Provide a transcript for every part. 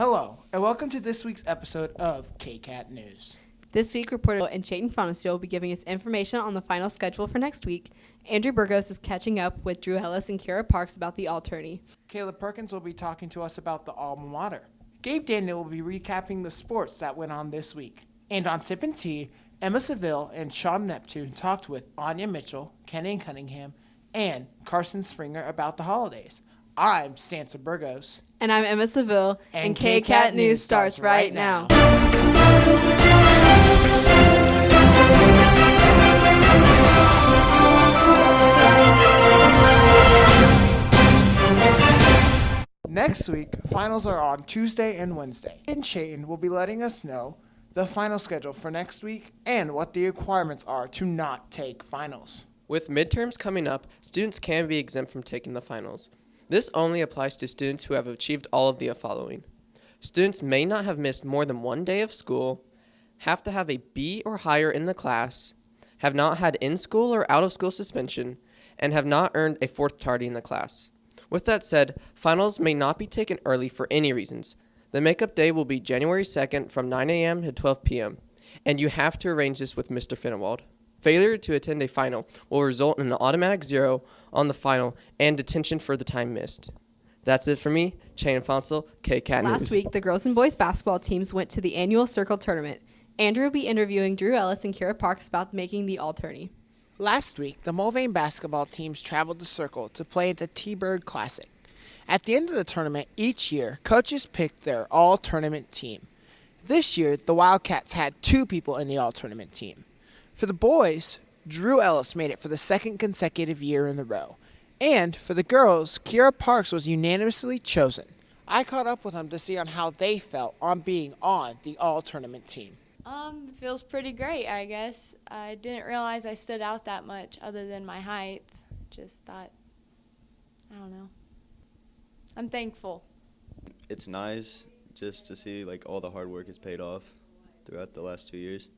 Hello, and welcome to this week's episode of KCAT News. This week, reporter and Chayton Fonesteel will be giving us information on the final schedule for next week. Andrew Burgos is catching up with Drew Ellis and Kira Parks about the All-Tourney. Caleb Perkins will be talking to us about the alma mater. Gabe Daniel will be recapping the sports that went on this week. And on Sip and Tea, Emma Seville and Sean Neptune talked with Anya Mitchell, Kenny Cunningham, and Carson Springer about the holidays. I'm Santa Burgos. And I'm Emma Seville, and KCAT News starts right now. Next week, finals are on Tuesday and Wednesday. And Chayton will be letting us know the final schedule for next week and what the requirements are to not take finals. With midterms coming up, students can be exempt from taking the finals. This only applies to students who have achieved all of the following. Students may not have missed more than one day of school, have to have a B or higher in the class, have not had in-school or out-of-school suspension, and have not earned a fourth tardy in the class. With that said, finals may not be taken early for any reasons. The makeup day will be January 2nd from 9 a.m. to 12 p.m., and you have to arrange this with Mr. Finnewald. Failure to attend a final will result in an automatic 0 on the final and detention for the time missed. That's it for me, Chayton Fonesteel, KCAT News. Last week, the girls and boys basketball teams went to the annual Circle Tournament. Andrew will be interviewing Drew Ellis and Kira Parks about making the All-Tourney. Last week, the Mulvane basketball teams traveled to Circle to play at the T-Bird Classic. At the end of the tournament each year, coaches picked their all-tournament team. This year, the Wildcats had 2 people in the all-tournament team. For the boys, Drew Ellis made it for the second consecutive year in a row. And for the girls, Kira Parks was unanimously chosen. I caught up with them to see on how they felt on being on the all-tournament team. Feels pretty great, I guess. I didn't realize I stood out that much other than my height. Just thought, I don't know. I'm thankful. It's nice just to see like all the hard work has paid off throughout the last 2 years.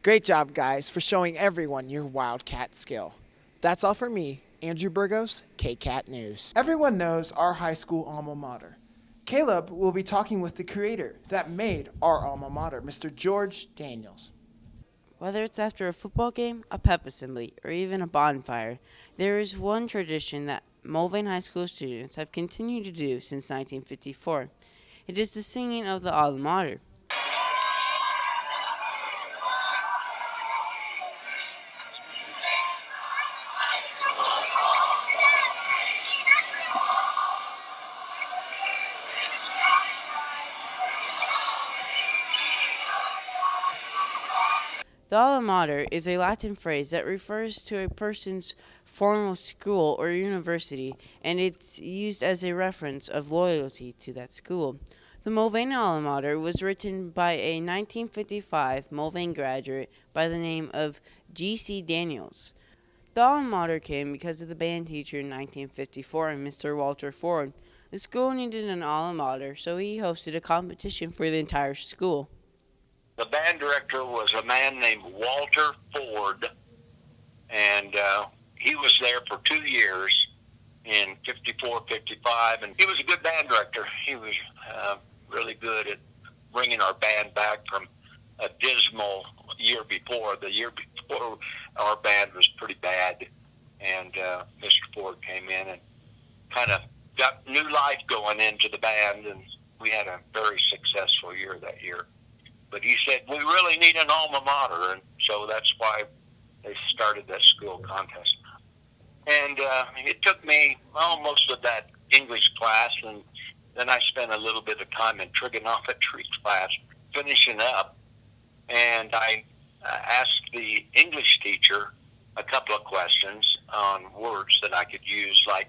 Great job, guys, for showing everyone your Wildcat skill. That's all for me, Andrew Burgos, KCAT News. Everyone knows our high school alma mater. Caleb will be talking with the creator that made our alma mater, Mr. George Daniels. Whether it's after a football game, a pep assembly, or even a bonfire, there is one tradition that Mulvane High School students have continued to do since 1954. It is the singing of the alma mater. The alma mater is a Latin phrase that refers to a person's formal school or university, and it's used as a reference of loyalty to that school. The Mulvane alma mater was written by a 1955 Mulvane graduate by the name of G.C. Daniels. The alma mater came because of the band teacher in 1954, Mr. Walter Ford. The school needed an alma mater, so he hosted a competition for the entire school. The band director was a man named Walter Ford, and he was there for 2 years in 54, 55, and he was a good band director. He was really good at bringing our band back from a dismal year before. The year before, our band was pretty bad, and Mr. Ford came in and kind of got new life going into the band, and we had a very successful year that year. But he said, we really need an alma mater, and so that's why they started that school contest. And it took me most of that English class, and then I spent a little bit of time in trigonometry class finishing up, and I asked the English teacher a couple of questions on words that I could use, like,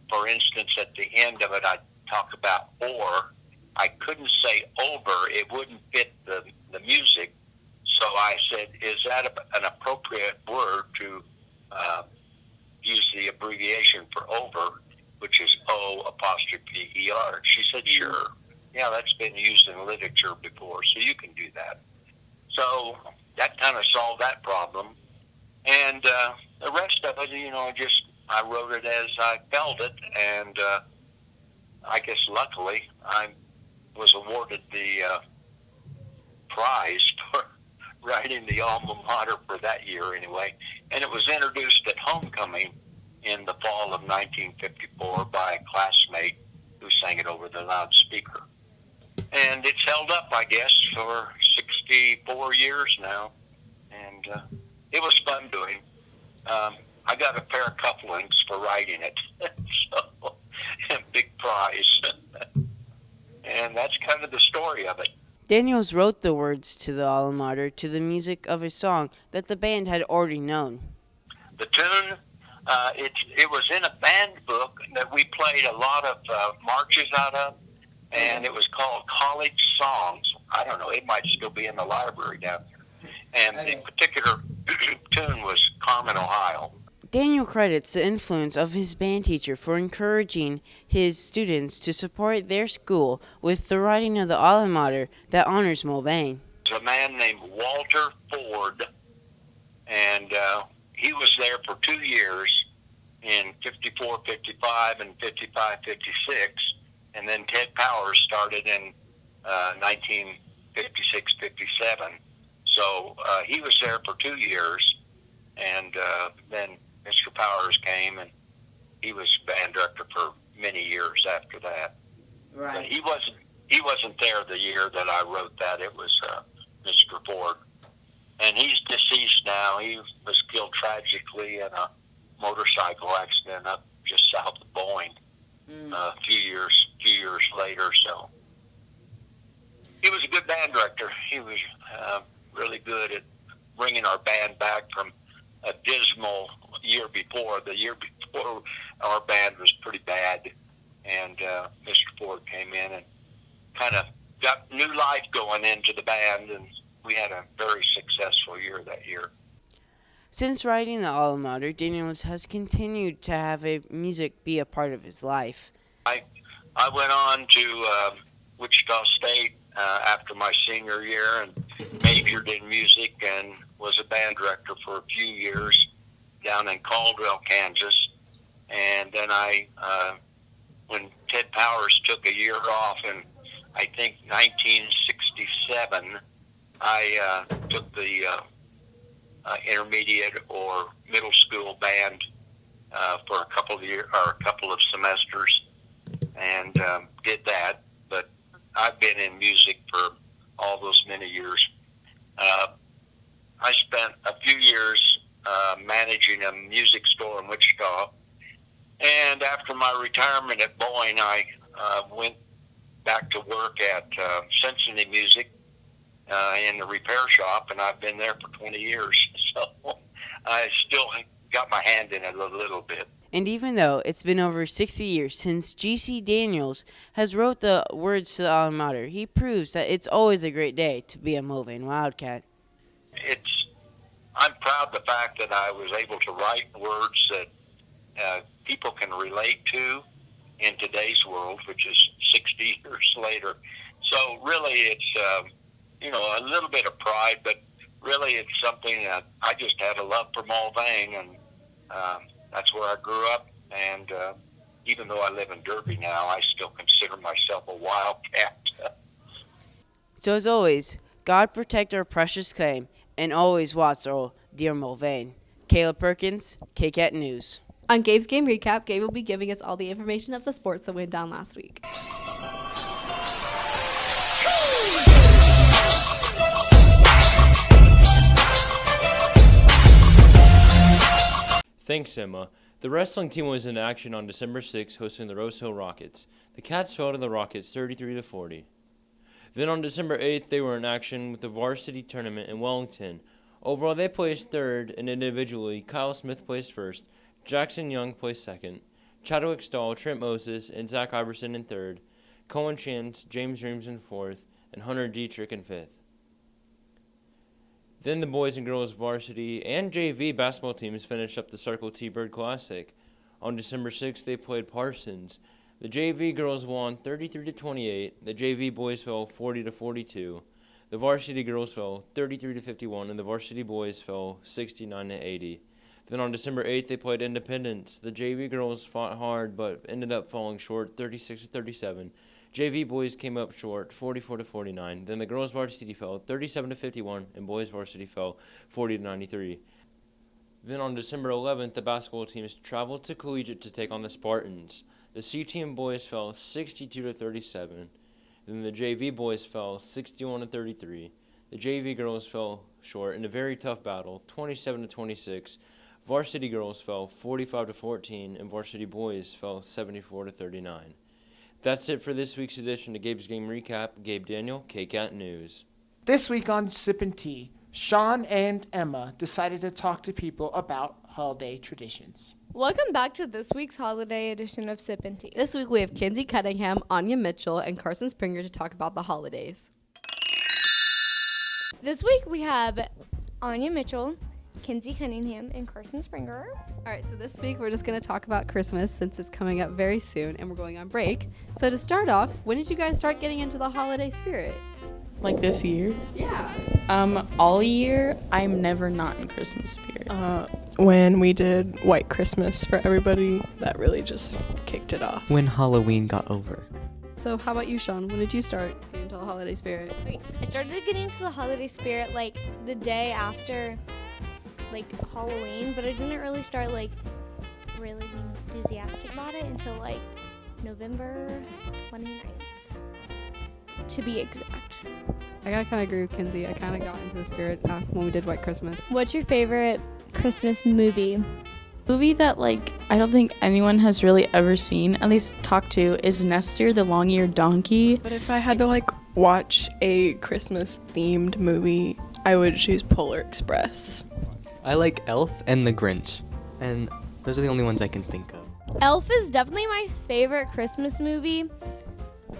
for instance, at the end of it, I'd talk about or. I couldn't say over, it wouldn't fit the music, so I said, is that an appropriate word to use the abbreviation for over, which is O''er. She said, sure. Yeah, that's been used in literature before, so you can do that. So that kind of solved that problem. And the rest of it, I wrote it as I felt it, and I guess luckily I was awarded the prize for writing the alma mater for that year anyway. And it was introduced at homecoming in the fall of 1954 by a classmate who sang it over the loudspeaker. And it's held up, I guess, for 64 years now. And it was fun doing. I got a pair of cufflinks for writing it. So, big prize. And that's kind of the story of it. Daniels wrote the words to the alma mater to the music of a song that the band had already known. The tune, it was in a band book that we played a lot of marches out of, and it was called College Songs. I don't know, it might still be in the library down there. And the particular tune was Carmen, Ohio. Daniel credits the influence of his band teacher for encouraging his students to support their school with the writing of the alma mater that honors Mulvane. There's a man named Walter Ford, and he was there for 2 years in 54, 55, and 55, 56, and then Ted Powers started in 1956, 57. So he was there for 2 years, and then Mr. Powers came, and he was band director for many years after that. Right. But he wasn't there the year that I wrote that. It was Mr. Ford, and he's deceased now. He was killed tragically in a motorcycle accident up just south of Boeing a few years later. So he was a good band director. He was really good at bringing our band back from a dismal year before. The year before, our band was pretty bad, and Mr. Ford came in and kind of got new life going into the band, and we had a very successful year that year. Since writing the alma mater, Daniels has continued to have music be a part of his life. I went on to Wichita State after my senior year and majored in music and was a band director for a few years down in Caldwell, Kansas. And then when Ted Powers took a year off in, I think, 1967, I took the intermediate or middle school band for a couple of semesters, and did that. But I've been in music for all those many years. I spent a few years managing a music store in Wichita, and after my retirement at Boeing, I went back to work at Cincinnati Music in the repair shop, and I've been there for 20 years. So I still got my hand in it a little bit. And even though it's been over 60 years since G.C. Daniels has wrote the words to the alma mater, he proves that it's always a great day to be a Mulvane Wildcat. I'm proud of the fact that I was able to write words that people can relate to in today's world, which is 60 years later. So really it's, a little bit of pride, but really it's something that I just had a love for Mulvane, and that's where I grew up. And even though I live in Derby now, I still consider myself a wildcat. So as always, God protect our precious claim, and always watch our dear Mulvane. Caleb Perkins, KCAT News. On Gabe's Game Recap, Gabe will be giving us all the information of the sports that went down last week. Thanks, Emma. The wrestling team was in action on December 6, hosting the Rose Hill Rockets. The Cats fell to the Rockets 33-40. Then on December 8th, they were in action with the varsity tournament in Wellington. Overall, they placed third, and individually, Kyle Smith placed first, Jackson Young placed second, Chadwick Stahl, Trent Moses, and Zach Iverson in third, Cohen Chance, James Reams in fourth, and Hunter Dietrich in fifth. Then the boys and girls varsity and JV basketball teams finished up the Circle T-Bird Classic. On December 6th, they played Parsons. The JV girls won 33-28. The JV boys fell 40-42. The varsity girls fell 33-51, and the varsity boys fell 69-80. Then on December 8th, they played Independence. The JV girls fought hard, but ended up falling short 36-37. JV boys came up short, 44-49. Then the girls varsity fell 37-51, and boys varsity fell 40-93. Then on December 11th, the basketball teams traveled to Collegiate to take on the Spartans. The C team boys fell 62-37. Then the JV boys fell 61-33. The JV girls fell short in a very tough battle, 27-26. Varsity girls fell 45-14, and varsity boys fell 74-39. That's it for this week's edition of Gabe's Game Recap. Gabe Daniel, KCAT News. This week on Sippin' Tea, Sean and Emma decided to talk to people about holiday traditions. Welcome back to this week's holiday edition of Sip and Tea. This week we have Kinsey Cunningham, Anya Mitchell, and Carson Springer to talk about the holidays. This week we have Anya Mitchell, Kinsey Cunningham, and Carson Springer. All right, so this week we're just going to talk about Christmas since it's coming up very soon and we're going on break. So to start off, when did you guys start getting into the holiday spirit? Like this year? Yeah. All year, I'm never not in Christmas spirit. When we did White Christmas for everybody, that really just kicked it off. When Halloween got over. So how about you, Sean? When did you start getting into the holiday spirit? I started getting into the holiday spirit like the day after like Halloween, but I didn't really start like really being enthusiastic about it until like November 29th, to be exact. I gotta kind of agree with Kinsey. I kind of got into the spirit when we did White Christmas. What's your favorite Christmas movie? Movie that like I don't think anyone has really ever seen, at least talked to, is Nestor the Long-Eared Donkey. But if I had to like watch a Christmas themed movie, I would choose Polar Express. I like Elf and The Grinch, and those are the only ones I can think of. Elf is definitely my favorite Christmas movie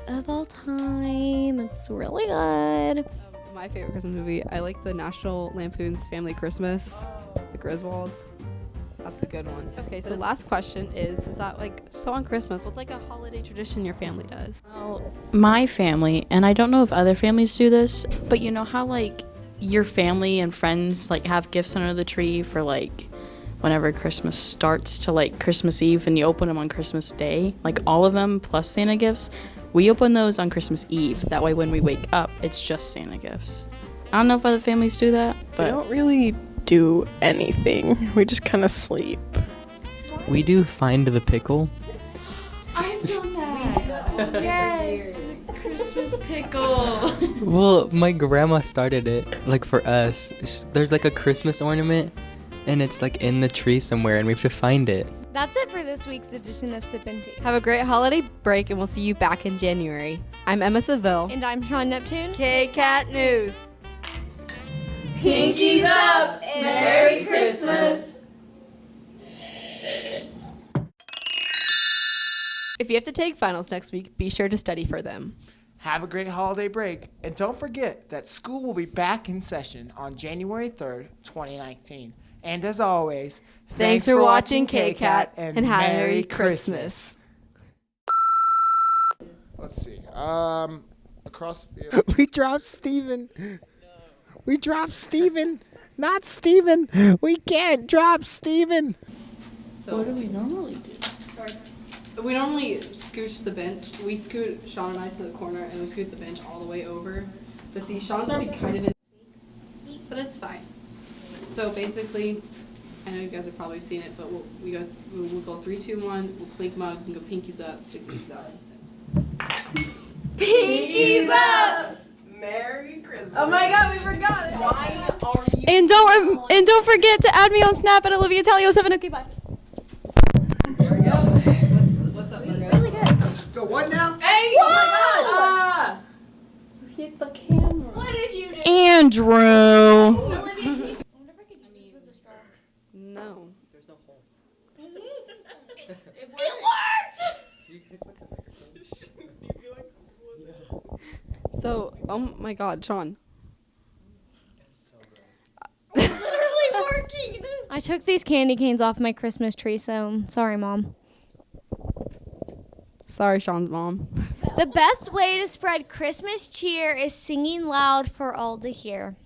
of all time. It's really good. My favorite Christmas movie, I like the National Lampoon's Family Christmas, the Griswolds. That's a good one. Okay, so last question is that like, so on Christmas, what's like a holiday tradition your family does? Well, my family, and I don't know if other families do this, but you know how like your family and friends like have gifts under the tree for like whenever Christmas starts to like Christmas Eve, and you open them on Christmas Day, like all of them plus Santa gifts. We open those on Christmas Eve. That way when we wake up, it's just Santa gifts. I don't know if other families do that, but We don't really do anything. We just kind of sleep. We do Find the Pickle. I've done that. We do that. Yes, the Christmas pickle. Well, my grandma started it, like for us. There's like a Christmas ornament, and it's like in the tree somewhere, and we have to find it. That's it for this week's edition of Sip and Tea. Have a great holiday break, and we'll see you back in January. I'm Emma Seville. And I'm Sean Neptune. KCAT News. Pinkies up and Merry Christmas. If you have to take finals next week, be sure to study for them. Have a great holiday break, and don't forget that school will be back in session on January 3rd, 2019. And as always, Thanks for watching KCAT, and have a Merry Christmas. Let's see. Across the field. We dropped Steven. We dropped Steven. Not Steven. We can't drop Steven. So What do we normally do? we normally scooch the bench. We scoot Sean and I to the corner, and we scoot the bench all the way over. But see, Sean's already kind of in, so that's fine. So basically, I know you guys have probably seen it, but we'll go 3, 2, 1. We'll clink mugs and go pinkies up, stick pinkies out. Pinkies up! Merry Christmas. Oh my God, we forgot it. Why are you? And don't forget to add me on Snap at Olivia Talio 7. Okay, bye. There we go. What's up, Margo? Really good. So what now? Hey! Whoa! Oh my God! You hit the camera. What did you do? Andrew. Olivia, can you... I wonder if I could use this with a straw. No. There's no hole. It worked! So, oh my God, Sean. It's literally working. I took these candy canes off my Christmas tree, so sorry, Mom. Sorry, Sean's mom. The best way to spread Christmas cheer is singing loud for all to hear.